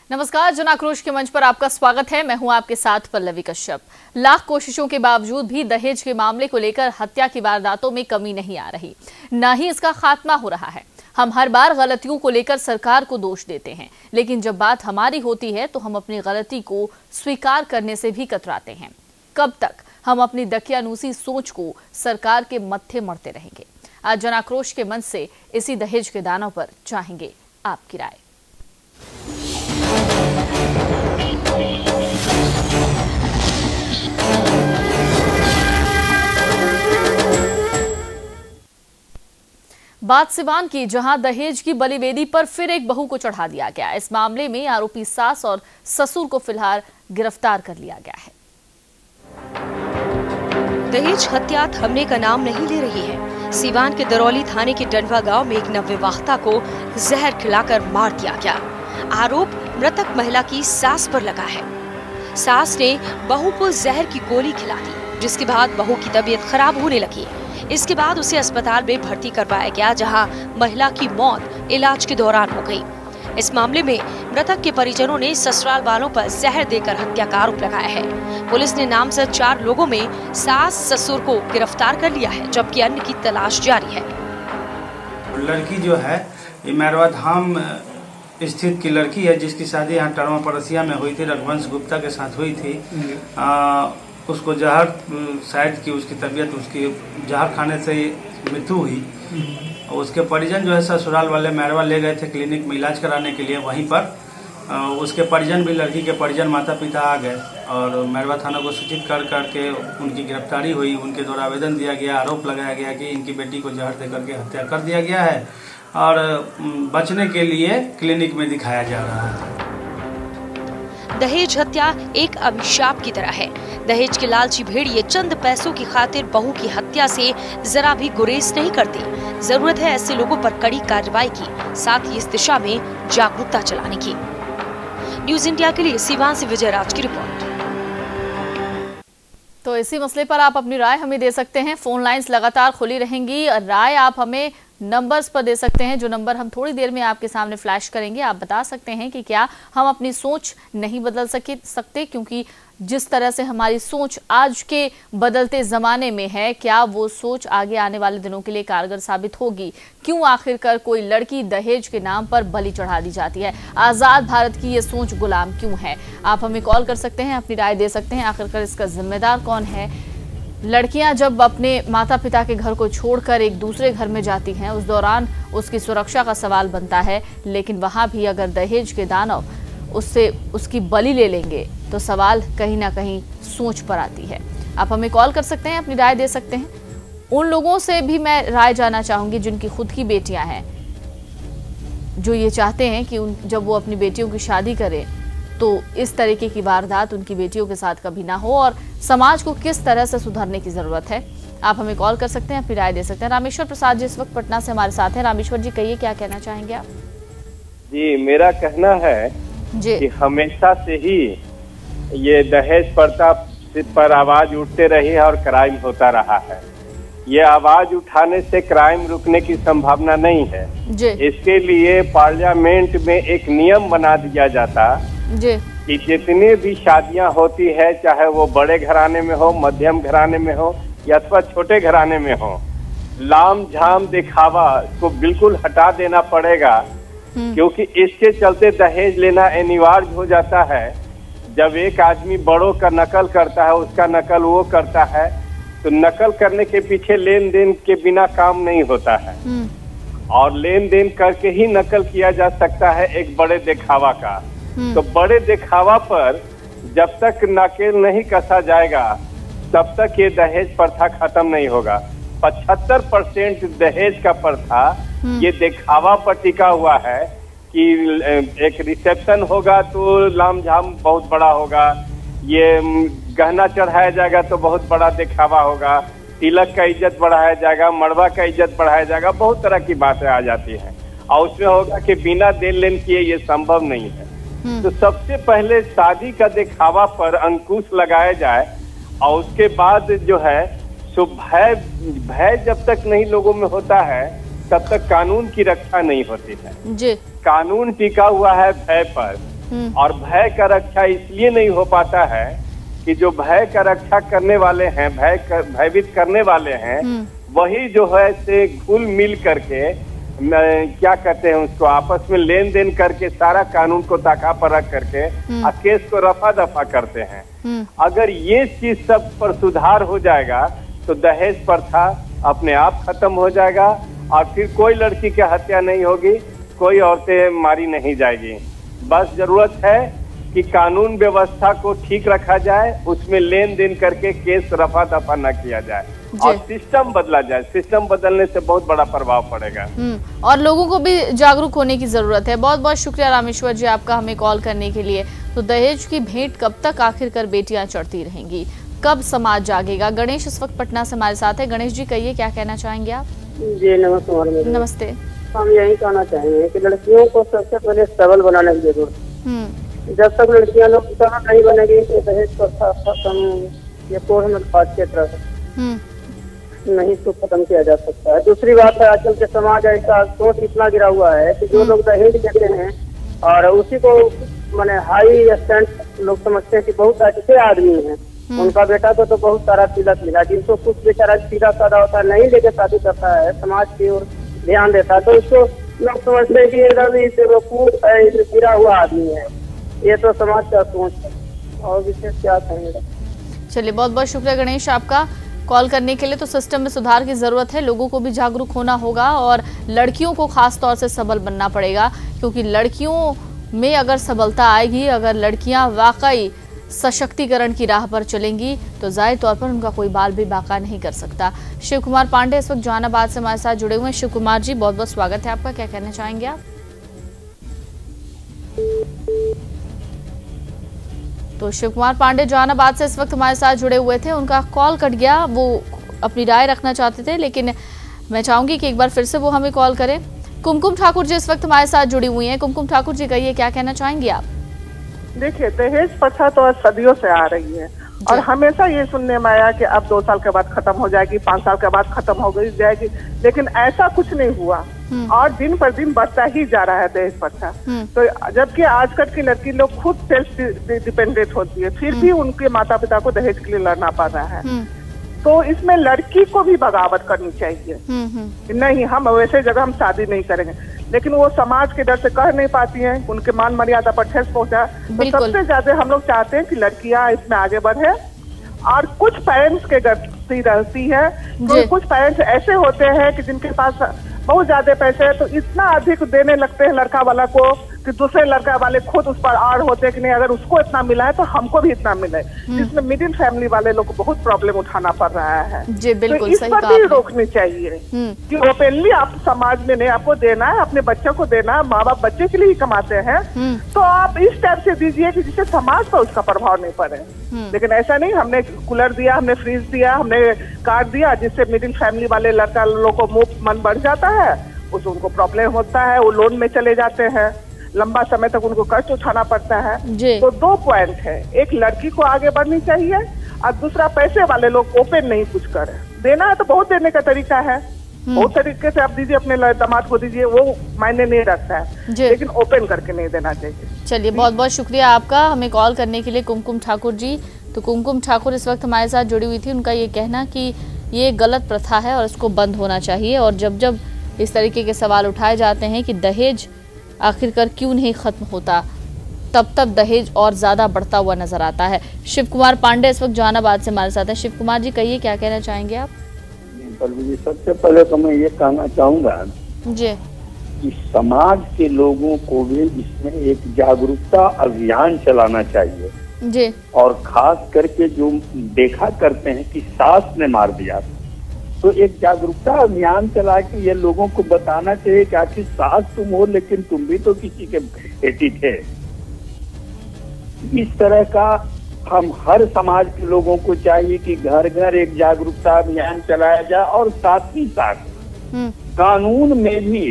नमस्कार, जन आक्रोश के मंच पर आपका स्वागत है। मैं हूं आपके साथ पल्लवी कश्यप। लाख कोशिशों के बावजूद भी दहेज के मामले को लेकर हत्या की वारदातों में कमी नहीं आ रही, न ही इसका खात्मा हो रहा है। हम हर बार गलतियों को लेकर सरकार को दोष देते हैं, लेकिन जब बात हमारी होती है तो हम अपनी गलती को स्वीकार करने से भी कतराते हैं। कब तक हम अपनी दकियानूसी सोच को सरकार के मत्थे मढ़ते रहेंगे? आज जन आक्रोश के मंच से इसी दहेज के दानों पर चाहेंगे आपकी राय। बात सिवान की, जहां दहेज की बलिवेदी पर फिर एक बहू को चढ़ा दिया गया। इस मामले में आरोपी सास और ससुर को फिलहाल गिरफ्तार कर लिया गया है। दहेज हत्या थमने का नाम नहीं ले रही है। सिवान के दरौली थाने के डंडवा गांव में एक नवविवाहिता को जहर खिलाकर मार दिया गया। आरोप मृतक महिला की सास पर लगा है। सास ने बहू को जहर की गोली खिला दी, जिसके बाद बहू की तबीयत खराब होने लगी। इसके बाद उसे अस्पताल में भर्ती करवाया गया, जहां महिला की मौत इलाज के दौरान हो गई। इस मामले में मृतक के परिजनों ने ससुराल वालों पर जहर देकर हत्या का आरोप लगाया है। पुलिस ने नामजद 4 लोगों में सास ससुर को गिरफ्तार कर लिया है, जबकि अन्य की तलाश जारी है। लड़की जो है ये मैरवा धाम स्थित की लड़की है, जिसकी शादी यहाँ टरमा पड़ोसिया में हुई थी, रघुवंश गुप्ता के साथ हुई थी। उसको जहर शायद कि उसकी तबीयत, उसकी जहर खाने से मृत्यु हुई। उसके परिजन जो है ससुराल वाले मैरवा ले गए थे क्लिनिक में इलाज कराने के लिए। वहीं पर उसके परिजन भी, लड़की के परिजन माता पिता आ गए और मैरवा थाना को सूचित कर करके उनकी गिरफ्तारी हुई। उनके द्वारा आवेदन दिया गया, आरोप लगाया गया कि इनकी बेटी को जहर देकर के हत्या कर दिया गया है और बचने के लिए क्लिनिक में दिखाया जा रहा है। दहेज हत्या एक अभिशाप की तरह है। दहेज के लालची भेड़िए चंद पैसों की खातिर बहू की हत्या से जरा भी गुरेज नहीं करते। जरूरत है ऐसे लोगों पर कड़ी कार्रवाई की, साथ ही इस दिशा में जागरूकता चलाने की। न्यूज इंडिया के लिए सिवान से विजय राज की रिपोर्ट। तो इसी मसले पर आप अपनी राय हमें दे सकते हैं। फोन लाइंस लगातार खुली रहेंगी। राय आप हमें नंबर्स पर दे सकते हैं, जो नंबर हम थोड़ी देर में आपके सामने फ्लैश करेंगे। आप बता सकते हैं कि क्या हम अपनी सोच नहीं बदल सकते, क्योंकि जिस तरह से हमारी सोच आज के बदलते ज़माने में है, क्या वो सोच आगे आने वाले दिनों के लिए कारगर साबित होगी? क्यों आखिरकार कोई लड़की दहेज के नाम पर बलि चढ़ा दी जाती है? आज़ाद भारत की ये सोच गुलाम क्यों है? आप हमें कॉल कर सकते हैं, अपनी राय दे सकते हैं। आखिरकार इसका जिम्मेदार कौन है? लड़कियां जब अपने माता पिता के घर को छोड़कर एक दूसरे घर में जाती हैं, उस दौरान उसकी सुरक्षा का सवाल बनता है। लेकिन वहां भी अगर दहेज के दानव उससे उसकी बलि ले लेंगे तो सवाल कहीं ना कहीं सोच पर आती है। आप हमें कॉल कर सकते हैं, अपनी राय दे सकते हैं। उन लोगों से भी मैं राय जानना चाहूंगी जिनकी खुद की बेटियां हैं, जो ये चाहते हैं कि जब वो अपनी बेटियों की शादी करें तो इस तरीके की वारदात उनकी बेटियों के साथ कभी ना हो, और समाज को किस तरह से सुधारने की जरूरत है। आप हमें कॉल कर सकते हैं, अपनी राय दे सकते हैं। रामेश्वर प्रसाद जी इस वक्त पटना से हमारे साथ हैं। रामेश्वर जी, कहिए, क्या कहना चाहेंगे आप? जी, मेरा कहना है कि हमेशा से ही ये दहेज प्रथा पर आवाज उठते रही है और क्राइम होता रहा है। ये आवाज उठाने से क्राइम रुकने की संभावना नहीं है। इसके लिए पार्लियामेंट में एक नियम बना दिया जाता कि जितने भी शादियां होती है, चाहे वो बड़े घराने में हो, मध्यम घराने में हो या अथवा छोटे घराने में हो, लाम झाम दिखावा को बिल्कुल हटा देना पड़ेगा। क्योंकि इसके चलते दहेज लेना अनिवार्य हो जाता है। जब एक आदमी बड़ों का नकल करता है, उसका नकल वो करता है, तो नकल करने के पीछे लेन देन के बिना काम नहीं होता है। और लेन देन करके ही नकल किया जा सकता है एक बड़े दिखावा का। तो बड़े दिखावा पर जब तक नकेल नहीं कसा जाएगा, तब तक ये दहेज प्रथा खत्म नहीं होगा। 75% दहेज का प्रथा ये दिखावा पर टिका हुआ है कि एक रिसेप्शन होगा तो लामझाम बहुत बड़ा होगा, ये गहना चढ़ाया जाएगा तो बहुत बड़ा दिखावा होगा, तिलक का इज्जत बढ़ाया जाएगा, मड़वा का इज्जत बढ़ाया जाएगा, बहुत तरह की बातें आ जाती हैं। और उसमें होगा कि बिना देन लेन किए ये संभव नहीं है। तो सबसे पहले शादी का दिखावा पर अंकुश लगाया जाए, और उसके बाद जो है सो भय जब तक नहीं लोगों में होता है, तब तक कानून की रक्षा नहीं होती है। जी। कानून टिका हुआ है भय पर। और भय का रक्षा इसलिए नहीं हो पाता है कि जो भय का रक्षा करने वाले हैं, भयभीत करने वाले हैं, वही जो है से घुल मिल करके क्या कहते हैं उसको, आपस में लेन देन करके सारा कानून को ताका पर रख करके केस को रफा दफा करते हैं। अगर ये चीज सब पर सुधार हो जाएगा तो दहेज प्रथा अपने आप खत्म हो जाएगा और फिर कोई लड़की की हत्या नहीं होगी, कोई औरतें मारी नहीं जाएगी। बस जरूरत है कि कानून व्यवस्था को ठीक रखा जाए, उसमें लेन देन करके केस रफा दफा न किया जाए और सिस्टम बदला जाए। सिस्टम बदलने से बहुत बड़ा प्रभाव पड़ेगा और लोगों को भी जागरूक होने की जरूरत है। बहुत बहुत शुक्रिया रामेश्वर जी आपका हमें कॉल करने के लिए। तो दहेज की भेंट कब तक आखिरकार बेटियां चढ़ती रहेंगी, कब समाज जागेगा? गणेश इस वक्त पटना से हमारे साथ है। गणेश जी कहिए, क्या कहना चाहेंगे आप? जी नमस्ते। नमस्ते। हम यही कहना चाहेंगे कि लड़कियों को सबसे पहले सबल बनाने की जरूरत है। जब तक लड़कियां लोग सबल नहीं बनेगी तो दहेज प्रथा खत्म ये पूर्ण के तरह नहीं तो खत्म किया जा सकता है। दूसरी बात है, आजकल के समाज ऐसा सोच इतना गिरा हुआ है कि जो लोग दहेज देते हैं और उसी को माने हाई स्टैंड लोग समझते हैं कि बहुत अच्छे आदमी हैं, उनका बेटा को तो बहुत सारा तिलक मिला, जिनको कुछ बेचारा सीधा साधा होता है नहीं लेके शादी करता है, समाज की ओर ध्यान देता है, तो उसको लोग समझते हैं कि ये गिरा हुआ आदमी है। ये तो समाज का सोच है और विशेष क्या कहेंगे। चलिए बहुत बहुत शुक्रिया गणेश आपका कॉल करने के लिए। तो सिस्टम में सुधार की जरूरत है, लोगों को भी जागरूक होना होगा और लड़कियों को खास तौर से सबल बनना पड़ेगा, क्योंकि लड़कियों में अगर सबलता आएगी, अगर लड़कियां वाकई सशक्तिकरण की राह पर चलेंगी तो जाहिर तौर पर उनका कोई बाल भी बाका नहीं कर सकता। शिव कुमार पांडे इस वक्त जहानाबाद से हमारे साथ जुड़े हुए हैं। शिव कुमार जी बहुत बहुत स्वागत है आपका, क्या कहना चाहेंगे आप? तो शिव कुमार पांडे जहानाबाद से इस वक्त हमारे साथ जुड़े हुए थे, उनका कॉल कट गया, वो अपनी राय रखना चाहते थे, लेकिन मैं चाहूंगी कि एक बार फिर से वो हमें कॉल करें। कुमकुम ठाकुर जी इस वक्त हमारे साथ जुड़ी हुई हैं। कुमकुम ठाकुर जी कहिए, क्या कहना चाहेंगे आप? देखिए, दहेज प्रथा तो सदियों से आ रही है और हमेशा ये सुनने में आया कि अब 2 साल के बाद खत्म हो जाएगी, 5 साल के बाद खत्म हो जाएगी, लेकिन ऐसा कुछ नहीं हुआ और दिन पर दिन बढ़ता ही जा रहा है दहेज प्रथा। तो जबकि आजकल की लड़की लोग खुद सेल्फ डिपेंडेंट होती है, फिर भी उनके माता पिता को दहेज के लिए लड़ना पड़ रहा है। तो इसमें लड़की को भी बगावत करनी चाहिए, नहीं हम वैसे जगह हम शादी नहीं करेंगे, लेकिन वो समाज के डर से कह नहीं पाती हैं, उनके मान मर्यादा पर ठेस पहुंचा। तो सबसे ज्यादा हम लोग चाहते हैं कि लड़कियां इसमें आगे बढ़े और कुछ पेरेंट्स के गलती रहती है, तो कुछ पेरेंट्स ऐसे होते हैं कि जिनके पास बहुत ज्यादा पैसे है तो इतना अधिक देने लगते हैं लड़का वाला को कि दूसरे लड़का वाले खुद उस पर आड़ होते हैं कि नहीं अगर उसको इतना मिला है तो हमको भी इतना मिले, जिसमें मिडिल फैमिली वाले लोग को बहुत प्रॉब्लम उठाना पड़ रहा है। जी बिल्कुल, तो इस पर भी रोकनी चाहिए कि ओपनली आप समाज में नहीं, आपको देना है अपने बच्चों को देना है, माँ बाप बच्चे के लिए ही कमाते हैं, तो आप इस टाइप से दीजिए कि जिससे समाज पर उसका प्रभाव नहीं पड़े। लेकिन ऐसा नहीं, हमने कूलर दिया, हमने फ्रिज दिया, हमने कार दिया, जिससे मिडिल फैमिली वाले लड़का लोगों को मुफ्त मन बढ़ जाता है, उसको उनको प्रॉब्लम होता है, वो लोन में चले जाते हैं, लंबा समय तक उनको कष्ट उठाना पड़ता है। तो 2 पॉइंट है, एक लड़की को आगे बढ़नी चाहिए और दूसरा पैसे वाले लोग ओपन नहीं कुछ करें। देना है तो बहुत देने का तरीका है, बहुत तरीके से आप दीजिए, अपने दामाद को दीजिए, वो मायने नहीं रखता है, लेकिन ओपन करके नहीं देना चाहिए। चलिए बहुत बहुत शुक्रिया आपका हमें कॉल करने के लिए कुमकुम ठाकुर जी। तो कुमकुम ठाकुर इस वक्त हमारे साथ जुड़ी हुई थी, उनका ये कहना कि ये गलत प्रथा है और इसको बंद होना चाहिए, और जब जब इस तरीके के सवाल उठाए जाते हैं कि दहेज आखिरकार क्यों नहीं खत्म होता, तब तब दहेज और ज्यादा बढ़ता हुआ नजर आता है। शिव कुमार पांडे इस वक्त जहानाबाद से हमारे साथ है। शिव कुमार जी कहिए, क्या कहना चाहेंगे आप? सबसे पहले तो मैं ये कहना चाहूंगा जी कि समाज के लोगों को भी इसमें एक जागरूकता अभियान चलाना चाहिए जी, और खास करके जो देखा करते हैं कि सास ने मार दिया, तो एक जागरूकता अभियान चला के ये लोगों को बताना चाहिए कि आखिर सास तुम हो लेकिन तुम भी तो किसी के बेटी थे। इस तरह का हम हर समाज के लोगों को चाहिए कि घर घर एक जागरूकता अभियान चलाया जाए और साथ ही साथ कानून में भी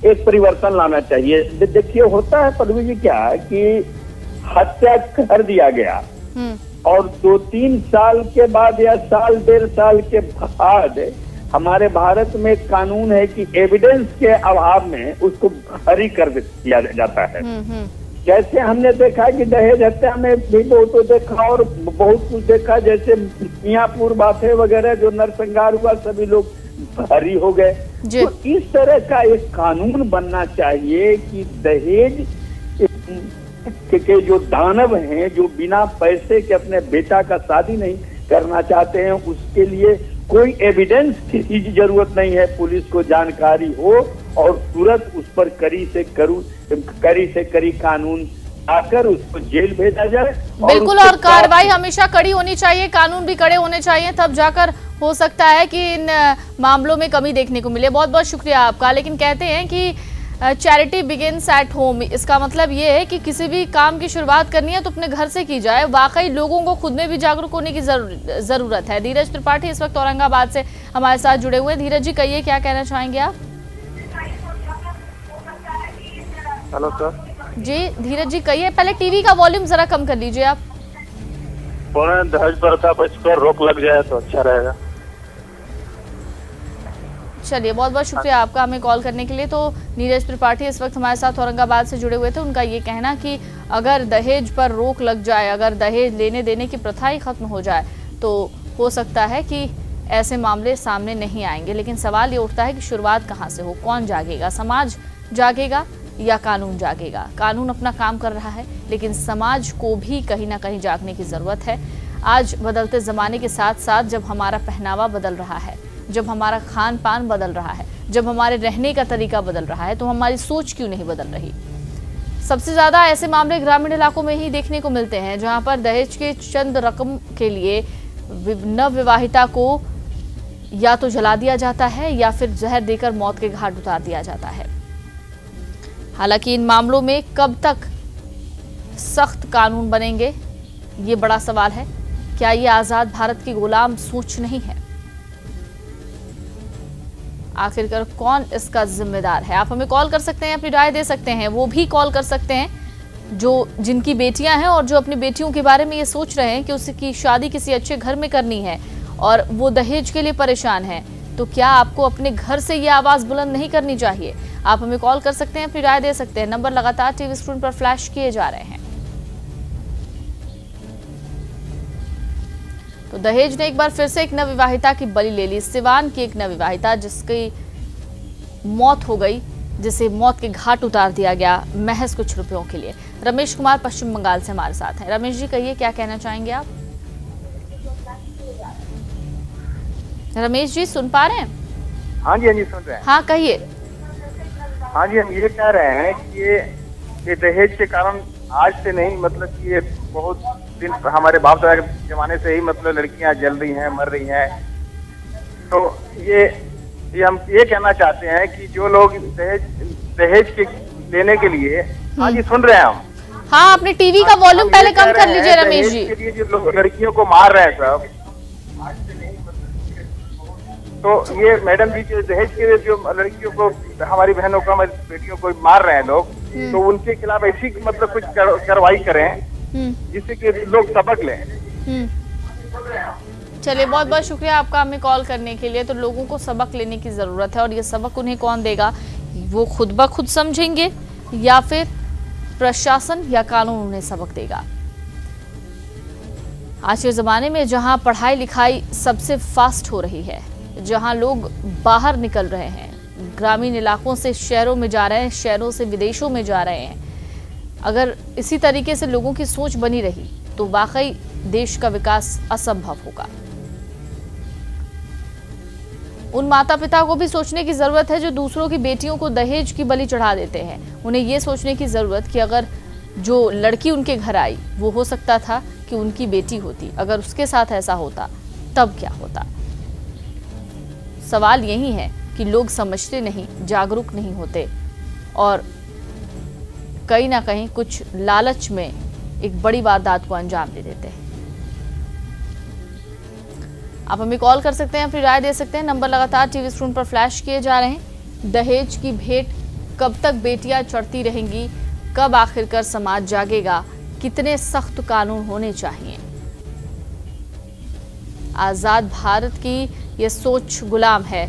एक परिवर्तन लाना चाहिए। देखिए होता है पल्लवी जी क्या कि हत्या कर दिया गया और 2-3 साल के बाद या साल 1.5 साल के बाद हमारे भारत में कानून है कि एविडेंस के अभाव में उसको बरी कर दिया जाता है। जैसे हमने देखा कि दहेज हत्या में भी बहुत देखा और बहुत कुछ देखा, जैसे मियाँपुर बातें वगैरह जो नरसंहार हुआ सभी लोग भारी हो गए। तो इस तरह का एक कानून बनना चाहिए कि दहेज के जो दानव हैं, जो बिना पैसे के अपने बेटा का शादी नहीं करना चाहते हैं, उसके लिए कोई एविडेंस की जरूरत नहीं है। पुलिस को जानकारी हो और तुरंत उस पर कड़ी से कड़ी कानून आकर उसको जेल भेजा जाए। बिल्कुल, और कार्रवाई हमेशा कड़ी होनी चाहिए, कानून भी कड़े होने चाहिए, तब जाकर हो सकता है कि इन मामलों में कमी देखने को मिले। बहुत बहुत शुक्रिया आपका। लेकिन कहते हैं कि चैरिटी बिगिंस एट होम, इसका मतलब ये है कि किसी भी काम की शुरुआत करनी है तो अपने घर से की जाए। वाकई लोगों को खुद में भी जागरूक होने की जरूरत है। धीरज त्रिपाठी इस वक्त औरंगाबाद से हमारे साथ जुड़े हुए हैं। धीरज जी, कहिए क्या कहना चाहेंगे आप? हेलो सर जी धीरज जी कहिए। पहले टीवी का वॉल्यूम जरा कम कर लीजिए आप। दहेज प्रथा पर इस पर रोक लग जाए तो अच्छा रहेगा। चलिए, बहुत बहुत शुक्रिया आपका हमें कॉल करने के लिए। तो नीरज त्रिपाठी इस वक्त हमारे साथ औरंगाबाद से जुड़े हुए थे। उनका ये कहना कि अगर दहेज पर रोक लग जाए, अगर दहेज लेने देने की प्रथा ही खत्म हो जाए तो हो सकता है कि ऐसे मामले सामने नहीं आएंगे। लेकिन सवाल ये उठता है कि शुरुआत कहाँ से हो, कौन जागेगा? समाज जागेगा या कानून जागेगा? कानून अपना काम कर रहा है, लेकिन समाज को भी कहीं ना कहीं जागने की जरूरत है। आज बदलते जमाने के साथ साथ जब हमारा पहनावा बदल रहा है, जब हमारा खान पान बदल रहा है, जब हमारे रहने का तरीका बदल रहा है, तो हमारी सोच क्यों नहीं बदल रही? सबसे ज्यादा ऐसे मामले ग्रामीण इलाकों में ही देखने को मिलते हैं, जहां पर दहेज के चंद रकम के लिए नवविवाहिता को या तो जला दिया जाता है या फिर जहर देकर मौत के घाट उतार दिया जाता है। हालांकि इन मामलों में कब तक सख्त कानून बनेंगे, ये बड़ा सवाल है। क्या ये आजाद भारत की गुलाम सोच नहीं है? आखिरकार कौन इसका जिम्मेदार है? आप हमें कॉल कर सकते हैं, अपनी राय दे सकते हैं। वो भी कॉल कर सकते हैं जो जिनकी बेटियां हैं और जो अपनी बेटियों के बारे में ये सोच रहे हैं कि उसकी शादी किसी अच्छे घर में करनी है और वो दहेज के लिए परेशान है। तो क्या आपको अपने घर से ये आवाज बुलंद नहीं करनी चाहिए? आप हमें कॉल कर सकते हैं, अपनी राय दे सकते हैं। नंबर लगातार टीवी स्क्रीन पर फ्लैश किए जा रहे हैं। तो दहेज ने एक बार फिर से एक नवविवाहिता की बलि ले ली। सिवान की एक नवविवाहिता जिसकी मौत हो गई, जिसे मौत के घाट उतार दिया गया महज कुछ रुपयों के लिए। रमेश कुमार पश्चिम बंगाल से हमारे साथ हैं। रमेश जी कहिए क्या कहना चाहेंगे आप? रमेश जी सुन पा रहे हैं? हाँ जी सुन रहे हैं। हाँ कहिए। हाँ जी, हम ये कह रहे हैं कि ये दहेज के कारण आज से नहीं, मतलब कि ये बहुत दिन हमारे बाप दादा के जमाने से ही मतलब लड़कियां जल रही हैं, मर रही हैं। तो ये हम ये कहना चाहते हैं कि जो लोग दहेज के लेने के लिए, हाँ जी सुन रहे हैं हम। हाँ, अपने टीवी का वॉल्यूम पहले कम कर लीजिए रमेश जी। के लिए जो लोग लड़कियों को मार रहे हैं सब, तो ये मैडम जी जो दहेज के लिए जो लड़कियों को, हमारी बहनों को, हमारी बेटियों को मार रहे हैं लोग, तो उनके खिलाफ ऐसी मतलब कुछ कार्रवाई करें जिससे कि लोग सबक लें। चलिए, बहुत बहुत शुक्रिया आपका हमें कॉल करने के लिए। तो लोगों को सबक लेने की जरूरत है और ये सबक उन्हें कौन देगा? वो खुद ब खुद समझेंगे या फिर प्रशासन या कानून उन्हें सबक देगा? आज के जमाने में जहां पढ़ाई लिखाई सबसे फास्ट हो रही है, जहां लोग बाहर निकल रहे हैं, ग्रामीण इलाकों से शहरों में जा रहे हैं, शहरों से विदेशों में जा रहे हैं, अगर इसी तरीके से लोगों की सोच बनी रही तो वाकई देश का विकास असंभव होगा। उन माता पिता को भी सोचने की जरूरत है जो दूसरों की बेटियों को दहेज की बलि चढ़ा देते हैं। उन्हें ये सोचने की जरूरत कि अगर जो लड़की उनके घर आई वो हो सकता था कि उनकी बेटी होती, अगर उसके साथ ऐसा होता तब क्या होता? सवाल यही है कि लोग समझते नहीं, जागरूक नहीं होते और कहीं ना कहीं कुछ लालच में एक बड़ी वारदात को अंजाम दे देते हैं। आप हमें कॉल कर सकते हैं, अपनी राय दे सकते हैं। नंबर लगातार टीवी स्क्रीन पर फ्लैश किए जा रहे हैं। दहेज की भेंट कब तक बेटियां चढ़ती रहेंगी? कब आखिरकार समाज जागेगा? कितने सख्त कानून होने चाहिए? आजाद भारत की ये सोच गुलाम है।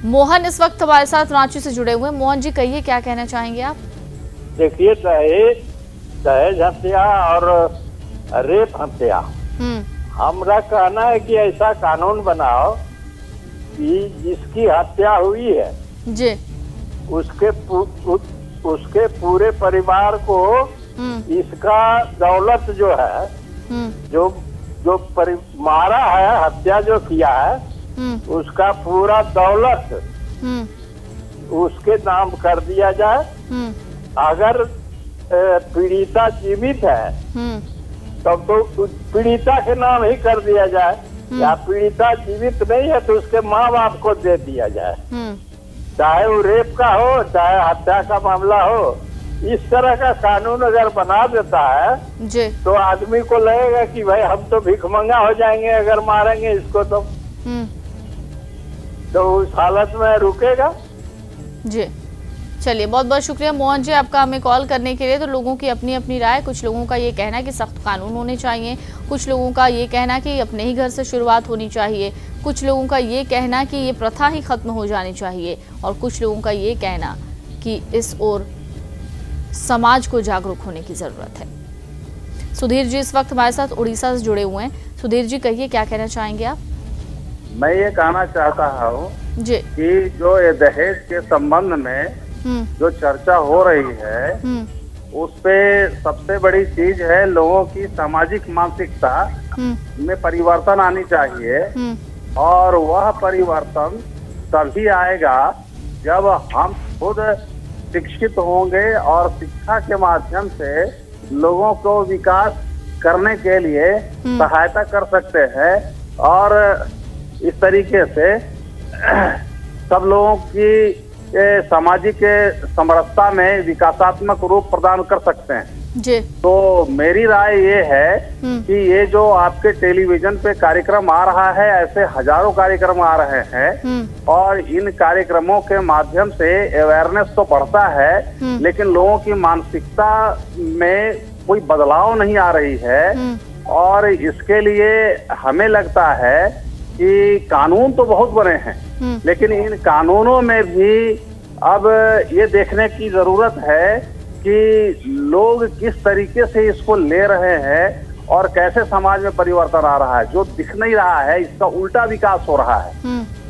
मोहन इस वक्त हमारे साथ रांची से जुड़े हुए हैं। मोहन जी कहिए क्या कहना चाहेंगे आप? देखिए, दहेज दहेज हत्या और रेप हत्या। हमारा कहना है कि ऐसा कानून बनाओ कि जिसकी हत्या हुई है जी उसके पूरे परिवार को इसका दौलत जो है जो मारा है, हत्या जो किया है उसका पूरा दौलत उसके नाम कर दिया जाए। अगर पीड़िता जीवित है तब तो पीड़िता के नाम ही कर दिया जाए, या पीड़िता जीवित नहीं है तो उसके माँ बाप को दे दिया जाए, चाहे वो रेप का हो चाहे हत्या का मामला हो। इस तरह का कानून अगर बना देता है जी तो आदमी को लगेगा कि भाई हम तो भिखमंगा हो जाएंगे अगर मारेंगे इसको तो उस हालत में रुकेगा। जी चलिए, बहुत बहुत शुक्रिया मोहन जी आपका हमें कॉल करने के लिए। तो लोगों की अपनी अपनी राय, कुछ लोगों का ये कहना है कि सख्त कानून होने चाहिए, कुछ लोगों का ये कहना कि अपने ही घर से शुरुआत होनी चाहिए, कुछ लोगों का ये कहना कि ये प्रथा ही खत्म हो जानी चाहिए, और कुछ लोगों का ये कहना कि इस ओर समाज को जागरूक होने की जरूरत है। सुधीर जी इस वक्त हमारे साथ उड़ीसा से जुड़े हुए हैं। सुधीर जी कहिए, क्या कहना चाहेंगे आप? मैं ये कहना चाहता हूँ जी कि जो ये दहेज के संबंध में जो चर्चा हो रही है उस पे सबसे बड़ी चीज है लोगों की सामाजिक मानसिकता में परिवर्तन आनी चाहिए, और वह परिवर्तन तभी आएगा जब हम खुद शिक्षित होंगे और शिक्षा के माध्यम से लोगों को विकास करने के लिए सहायता कर सकते हैं, और इस तरीके से सब लोगों की सामाजिक समरसता में विकासात्मक रूप प्रदान कर सकते हैं जी। तो मेरी राय ये है कि ये जो आपके टेलीविजन पे कार्यक्रम आ रहा है, ऐसे हजारों कार्यक्रम आ रहे हैं, और इन कार्यक्रमों के माध्यम से अवेयरनेस तो बढ़ता है, लेकिन लोगों की मानसिकता में कोई बदलाव नहीं आ रही है। और इसके लिए हमें लगता है कि कानून तो बहुत बने हैं, लेकिन इन कानूनों में भी अब ये देखने की जरूरत है कि लोग किस तरीके से इसको ले रहे हैं और कैसे समाज में परिवर्तन आ रहा है। जो दिख नहीं रहा है इसका उल्टा विकास हो रहा है।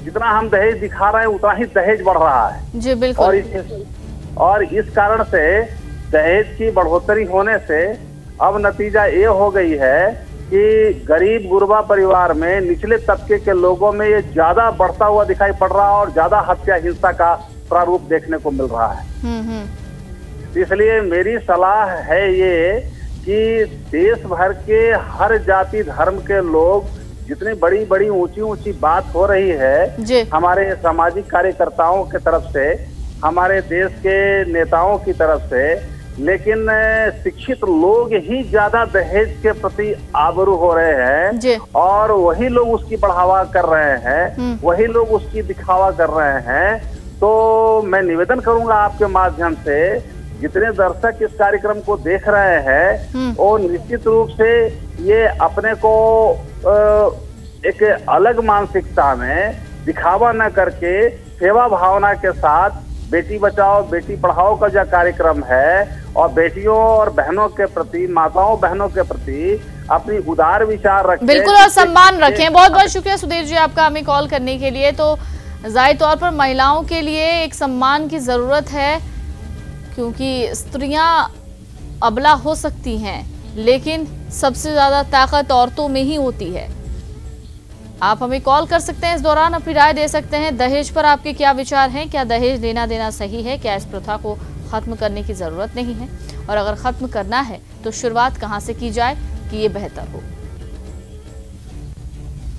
जितना हम दहेज दिखा रहे हैं उतना ही दहेज बढ़ रहा है जी बिल्कुल। और इस कारण से दहेज की बढ़ोतरी होने से अब नतीजा ये हो गई है कि गरीब गुरबा परिवार में निचले तबके के लोगों में ये ज्यादा बढ़ता हुआ दिखाई पड़ रहा है, और ज्यादा हत्या हिंसा का प्रारूप देखने को मिल रहा है। इसलिए मेरी सलाह है ये कि देश भर के हर जाति धर्म के लोग, जितनी बड़ी बड़ी ऊंची ऊंची बात हो रही है हमारे सामाजिक कार्यकर्ताओं की तरफ से, हमारे देश के नेताओं की तरफ से, लेकिन शिक्षित लोग ही ज्यादा दहेज के प्रति आबरू हो रहे हैं, और वही लोग उसकी बढ़ावा कर रहे हैं, वही लोग उसकी दिखावा कर रहे हैं। तो मैं निवेदन करूंगा आपके माध्यम से, जितने दर्शक इस कार्यक्रम को देख रहे हैं वो निश्चित रूप से ये अपने को एक अलग मानसिकता में दिखावा न करके सेवा भावना के साथ बेटी बचाओ बेटी पढ़ाओ का जो कार्यक्रम है, और बेटियों और बहनों के प्रति, माताओं बहनों के प्रति अपनी उदार विचार रखें, बिल्कुल, और सम्मान रखें। बहुत बहुत शुक्रिया सुधीर जी आपका हमें कॉल करने के लिए। तो जाहिर तौर पर महिलाओं के लिए एक सम्मान की जरूरत है, क्योंकि स्त्रियां अबला हो सकती हैं, लेकिन सबसे ज्यादा ताकत औरतों में ही होती है। आप हमें कॉल कर सकते हैं, इस दौरान अपनी राय दे सकते हैं। दहेज पर आपके क्या विचार हैं? क्या दहेज लेना देना सही है? क्या इस प्रथा को खत्म करने की जरूरत नहीं है? और अगर खत्म करना है तो शुरुआत कहां से की जाए कि ये बेहतर हो?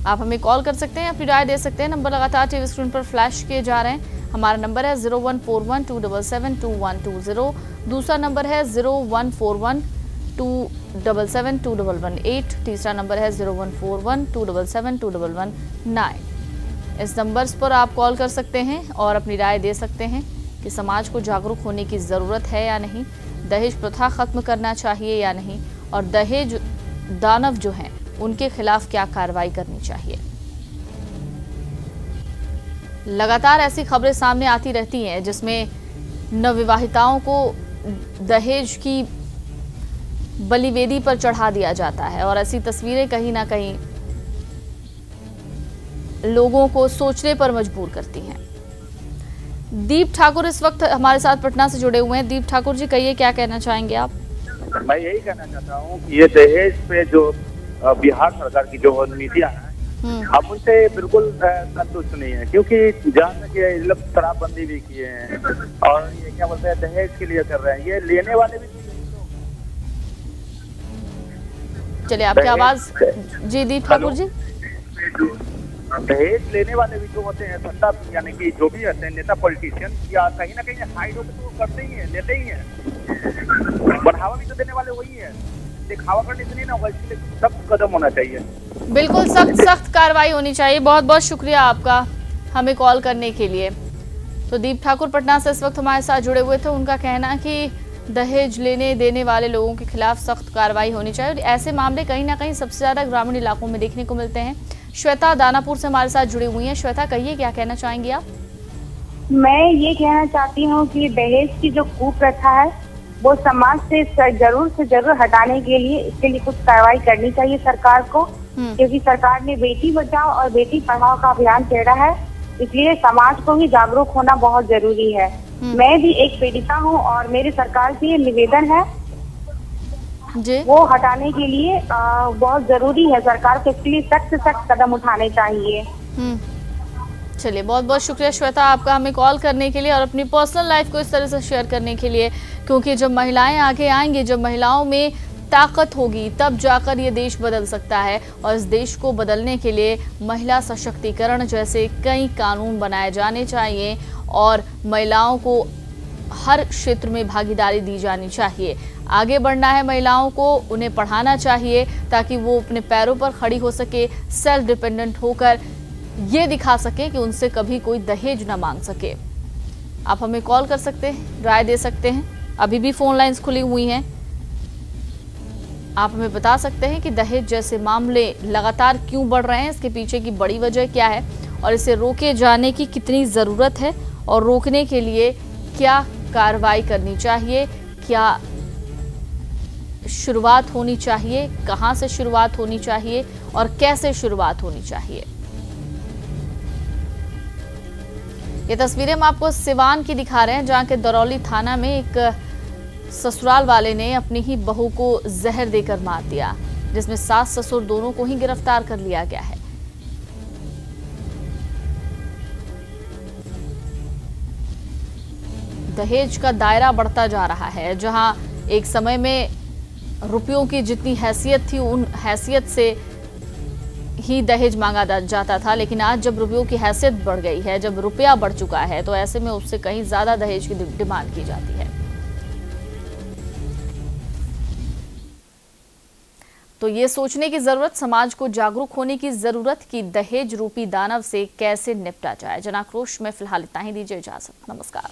आप हमें कॉल कर सकते हैं, अपनी राय दे सकते हैं। नंबर लगातार टीवी स्क्रीन पर फ्लैश किए जा रहे हैं। हमारा नंबर है 01412772120। दूसरा नंबर है 01412772118। तीसरा नंबर है 01412772119। इस नंबर्स पर आप कॉल कर सकते हैं और अपनी राय दे सकते हैं कि समाज को जागरूक होने की ज़रूरत है या नहीं, दहेज प्रथा खत्म करना चाहिए या नहीं, और दहेज दानव जो हैं उनके खिलाफ क्या कार्रवाई करनी चाहिए। लगातार ऐसी खबरें सामने आती रहती हैं जिसमें नवविवाहिताओं को दहेज की बलिवेदी पर चढ़ा दिया जाता है। और ऐसी तस्वीरें कहीं ना कहीं लोगों को सोचने पर मजबूर करती हैं। दीप ठाकुर इस वक्त हमारे साथ पटना से जुड़े हुए हैं। दीप ठाकुर जी, कहिए, क्या कहना चाहेंगे आप? मैं यही कहना चाहता हूँ कि ये दहेज पे जो बिहार सरकार की जो नीतियां हैं, हम उनसे बिल्कुल संतुष्ट नहीं है, क्योंकि जहाँ के लोग शराबबंदी भी किए हैं और ये क्या बोलते हैं दहेज के लिए कर रहे हैं, ये लेने वाले भी। चलिए, आपकी आवाज। जी दीप ठाकुर जी। दहेज लेने वाले भी जो होते हैं सत्ता, यानी कि जो भी रहते हैं नेता, पॉलिटिशियन, या कहीं ना कहीं हाई रोड तो करते ही हैं, लेते ही हैं, बढ़ावा भी तो देने वाले वही है। दिखावा करने से नहीं ना होगा, इसलिए सख्त कदम होना चाहिए। बिल्कुल सख्त कार्रवाई होनी चाहिए। बहुत बहुत शुक्रिया आपका हमें कॉल करने के लिए। तो दीप ठाकुर पटना से इस वक्त हमारे साथ जुड़े हुए थे। उनका कहना कि दहेज लेने देने वाले लोगों के खिलाफ सख्त कार्रवाई होनी चाहिए। और ऐसे मामले कहीं ना कहीं सबसे ज्यादा ग्रामीण इलाकों में देखने को मिलते हैं। श्वेता दानापुर से हमारे साथ जुड़ी हुई हैं। श्वेता, कहिए, क्या कहना चाहेंगी आप? मैं ये कहना चाहती हूँ कि दहेज की जो कुप्रथा है वो समाज से जरूर हटाने के लिए इसके लिए कुछ कार्रवाई करनी चाहिए सरकार को, क्योंकि सरकार ने बेटी बचाओ और बेटी पढ़ाओ का अभियान छेड़ा है, इसलिए समाज को भी जागरूक होना बहुत जरूरी है। मैं भी एक पीड़िता हूँ और मेरे सरकार से ये निवेदन है जी, वो हटाने के लिए बहुत जरूरी है। सरकार को इसके लिए सख्त से सख्त कदम उठाने चाहिए। चलिए, बहुत बहुत शुक्रिया श्वेता आपका हमें कॉल करने के लिए और अपनी पर्सनल लाइफ को इस तरह से शेयर करने के लिए, क्योंकि जब महिलाएं आगे आएंगी, जब महिलाओं में ताकत होगी, तब जाकर ये देश बदल सकता है। और इस देश को बदलने के लिए महिला सशक्तिकरण जैसे कई कानून बनाए जाने चाहिए और महिलाओं को हर क्षेत्र में भागीदारी दी जानी चाहिए। आगे बढ़ना है महिलाओं को, उन्हें पढ़ाना चाहिए ताकि वो अपने पैरों पर खड़ी हो सके, सेल्फ डिपेंडेंट होकर ये दिखा सके कि उनसे कभी कोई दहेज ना मांग सके। आप हमें कॉल कर सकते हैं, राय दे सकते हैं, अभी भी फोन लाइंस खुली हुई हैं। आप हमें बता सकते हैं कि दहेज जैसे मामले लगातार क्यों बढ़ रहे हैं, इसके पीछे की बड़ी वजह क्या है और इसे रोके जाने की कितनी ज़रूरत है और रोकने के लिए क्या कार्रवाई करनी चाहिए, क्या शुरुआत होनी चाहिए, कहां से शुरुआत होनी चाहिए और कैसे शुरुआत होनी चाहिए। ये तस्वीरें हम आपको सिवान की दिखा रहे हैं, जहां के दरौली थाना में एक ससुराल वाले ने अपनी ही बहू को जहर देकर मार दिया, जिसमें सास ससुर दोनों को ही गिरफ्तार कर लिया गया है। दहेज का दायरा बढ़ता जा रहा है, जहां एक समय में रुपयों की जितनी हैसियत थी उन हैसियत से ही दहेज मांगा जाता था, लेकिन आज जब रुपयों की हैसियत बढ़ गई है, जब रुपया बढ़ चुका है, तो ऐसे में उससे कहीं ज्यादा दहेज की डिमांड की जाती है। तो ये सोचने की जरूरत, समाज को जागरूक होने की जरूरत कि दहेज रूपी दानव से कैसे निपटा जाए। जनाक्रोश में फिलहाल इतना ही, दीजिए इजाजत, नमस्कार।